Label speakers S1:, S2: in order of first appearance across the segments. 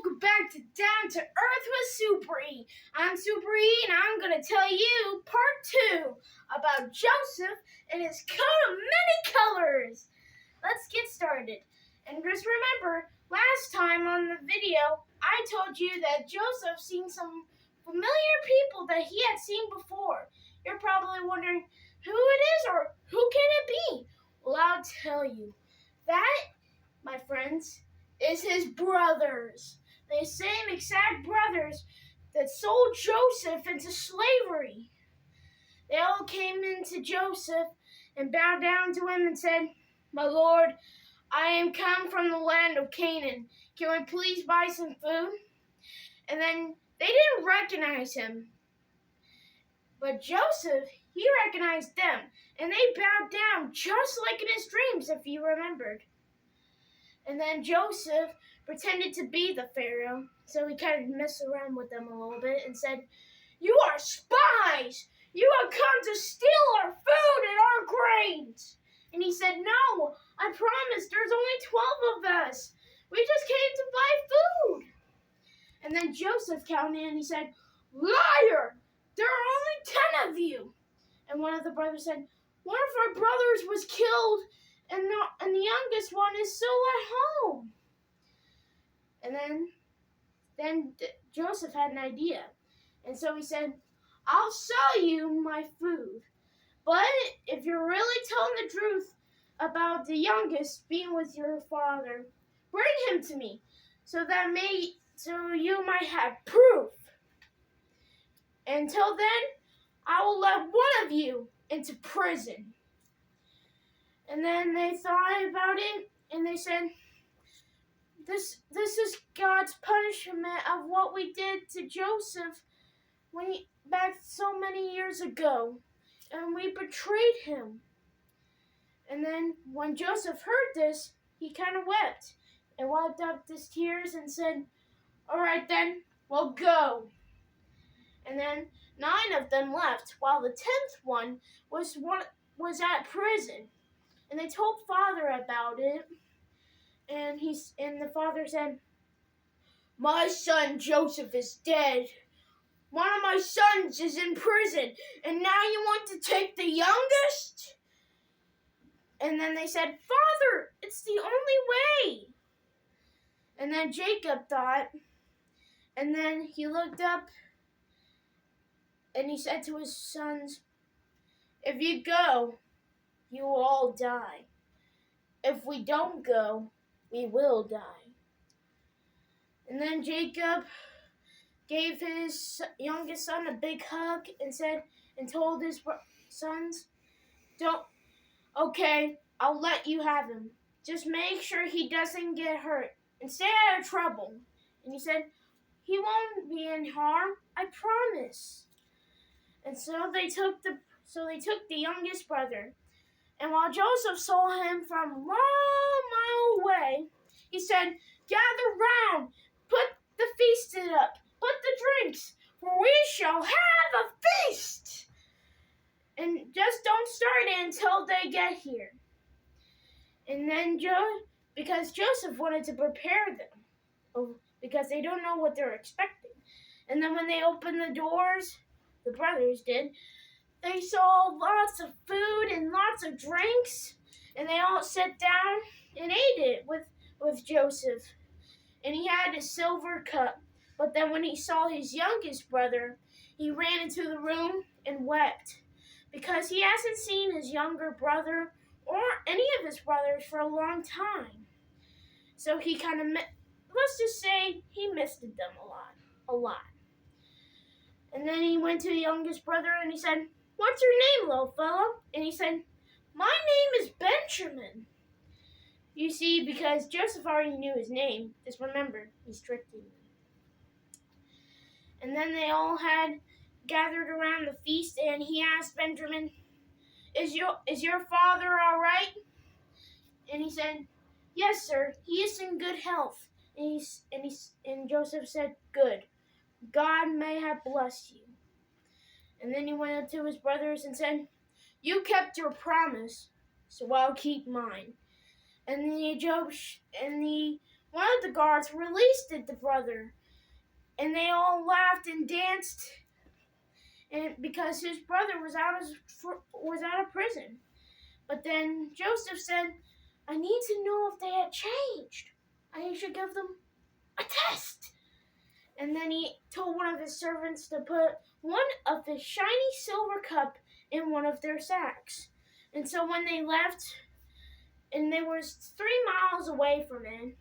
S1: welcome back to Down to Earth with Super E. I'm Super E, and I'm going to tell you part 2 about Joseph and his coat of many colors. Let's get started. And just remember, last time on the video, I told you that Joseph seen some familiar people that he had seen before. You're probably wondering who it is or who can it be? Well, I'll tell you. That, my friends, is his brothers. The same exact brothers that sold Joseph into slavery. They all came into Joseph and bowed down to him and said, "My Lord, I am come from the land of Canaan. Can we please buy some food?" And then they didn't recognize him. But Joseph, he recognized them, and they bowed down just like in his dreams, if you remembered. And then Joseph pretended to be the Pharaoh, so he kind of messed around with them a little bit and said, "You are spies! You have come to steal our food and our grains!" And he said, "No, I promise, there's only 12 of us. We just came to buy food." And then Joseph counted and he said, "Liar! There are only 10 of you." And one of the brothers said, "One of our brothers was killed, and the youngest one is still at home." And then Joseph had an idea. And so he said, "I'll sell you my food. But if you're really telling the truth about the youngest being with your father, bring him to me so you might have proof. Until then, I will let one of you into prison." And then they thought about it, and they said, This is God's punishment of what we did to Joseph back so many years ago, and we betrayed him." And then when Joseph heard this, he kind of wept and wiped up his tears and said, "All right then, we'll go." And then 9 of them left, while the 10th one was at prison. And they told Father about it, and the father said, "My son Joseph is dead. One of my sons is in prison, and now you want to take the youngest?" And then they said, "Father, it's the only way." And then Jacob thought, and then he looked up, and he said to his sons, "If you go, you will all die. If we don't go, we will die." And then Jacob gave his youngest son a big hug and told his sons, "Okay, I'll let you have him. Just make sure he doesn't get hurt and stay out of trouble." And he said, "He won't be in harm, I promise." And so they took the youngest brother. And while Joseph saw him from a long mile away, he said, "Gather round, put the feast up, put the drinks, for we shall have a feast. And just don't start it until they get here." And then because Joseph wanted to prepare them, because they don't know what they're expecting. And then when they opened the doors, the brothers did, they saw lots of food and lots of drinks, and they all sat down and ate it with Joseph. And he had a silver cup. But then when he saw his youngest brother, he ran into the room and wept, because he hasn't seen his younger brother or any of his brothers for a long time. So he kind of, let's just say, he missed them a lot. And then he went to the youngest brother and he said, "What's your name, little fellow?" And he said, "My name is Benjamin." You see, because Joseph already knew his name, just remember, he's tricking them. And then they all had gathered around the feast, and he asked Benjamin, Is your father all right?" And he said, "Yes, sir, he is in good health." And Joseph said, "Good. God may have blessed you." And then he went up to his brothers and said, "You kept your promise, so I'll keep mine." And the one of the guards released the brother, and they all laughed and danced, and because his brother was out of prison. But then Joseph said, "I need to know if they had changed. I should give them a test." And then he told one of his servants to put one of his shiny silver cup in one of their sacks. And so when they left, and they were 3 miles away from it,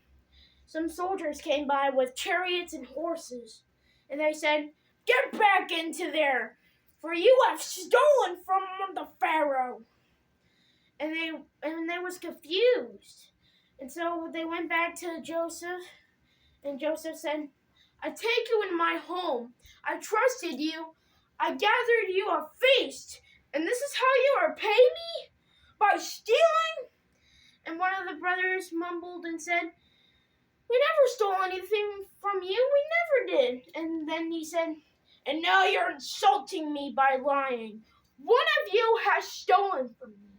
S1: some soldiers came by with chariots and horses. And they said, "Get back into there, for you have stolen from the Pharaoh." And they was confused. And so they went back to Joseph, and Joseph said, "I take you in my home. I trusted you. I gathered you a feast. And this is how you repay me? By stealing?" And one of the brothers mumbled and said, "We never stole anything from you. We never did." And then he said, "And now you're insulting me by lying. One of you has stolen from me."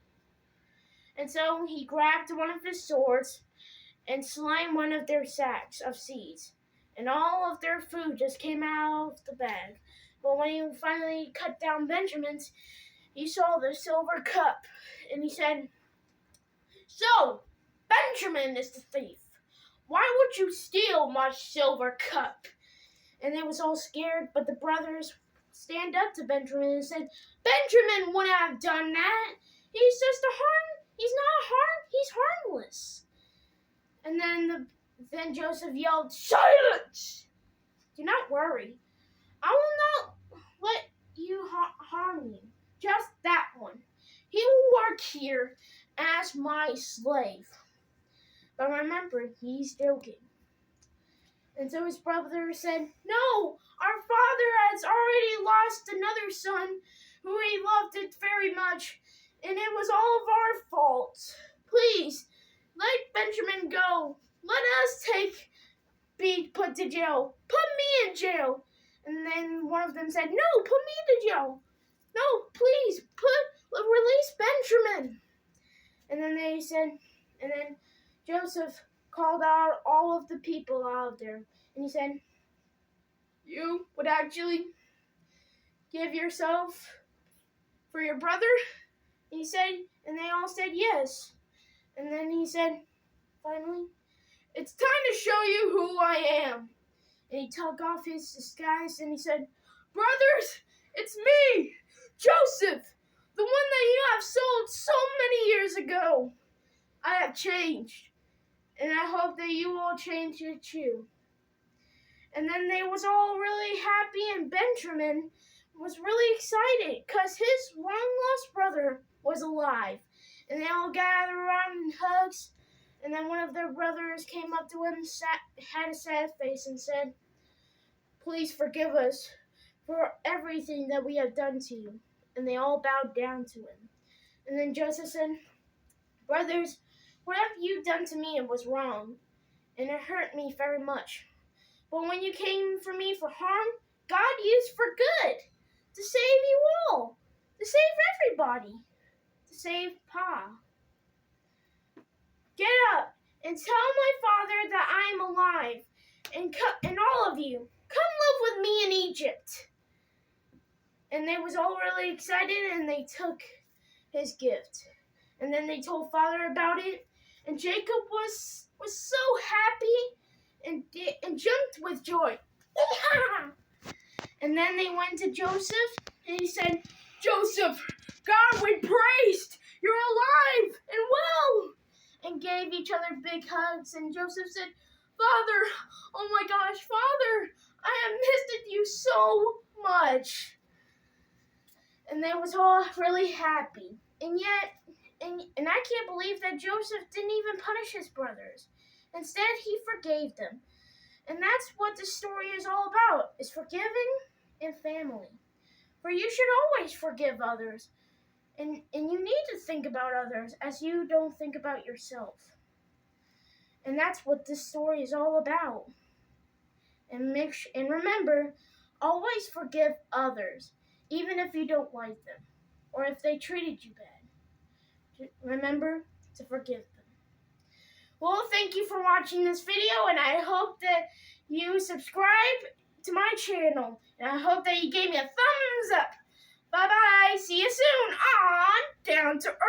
S1: And so he grabbed one of his swords and slammed one of their sacks of seeds. And all of their food just came out of the bag. But when he finally cut down Benjamin's, he saw the silver cup. And he said, "So, Benjamin is the thief. Why would you steal my silver cup?" And they was all scared, but the brothers stand up to Benjamin and said, "Benjamin wouldn't have done that. He's he's harmless." And then Joseph yelled, "Silence! Do not worry. I will not let you harm you. Just that one. He will work here as my slave." But remember, he's joking. And so his brother said, "No, our father has already lost another son who he loved it very much, and it was all of our fault. Please, let Benjamin go. Let us be put to jail. Put me in jail." And then one of them said, "No, put me to jail. No, please, release Benjamin." And then Joseph called out all of the people out there, and he said, "You would actually give yourself for your brother?" And they all said yes. And then he said, finally, "It's time to show you who I am." And he took off his disguise and he said, "Brothers, it's me, Joseph, the one that you have sold so many years ago. I have changed, and I hope that you all change it too." And then they was all really happy, and Benjamin was really excited because his long-lost brother was alive. And they all gathered around in hugs. And then one of their brothers came up to him, had a sad face, and said, "Please forgive us for everything that we have done to you." And they all bowed down to him. And then Joseph said, "Brothers, whatever you done to me, it was wrong, and it hurt me very much. But when you came for me for harm, God used for good, to save you all, to save everybody, to save Pa. Get up and tell my father that I am alive, and all of you, come live with me in Egypt." And they was all really excited, and they took his gift. And then they told Father about it, and Jacob was so happy and jumped with joy. And then they went to Joseph, and he said, "Joseph, God we praised, you're alive and well," and gave each other big hugs. And Joseph said, "Father, oh my gosh, Father, I have missed you so much." And they was all really happy. And I can't believe that Joseph didn't even punish his brothers. Instead, he forgave them. And that's what this story is all about, is forgiving and family. For you should always forgive others. And you need to think about others as you don't think about yourself. And that's what this story is all about. And remember, always forgive others, even if you don't like them, or if they treated you bad. Remember to forgive them. Well, thank you for watching this video, and I hope that you subscribe to my channel. And I hope that you gave me a thumbs up. Bye-bye. See you soon on Down to Earth.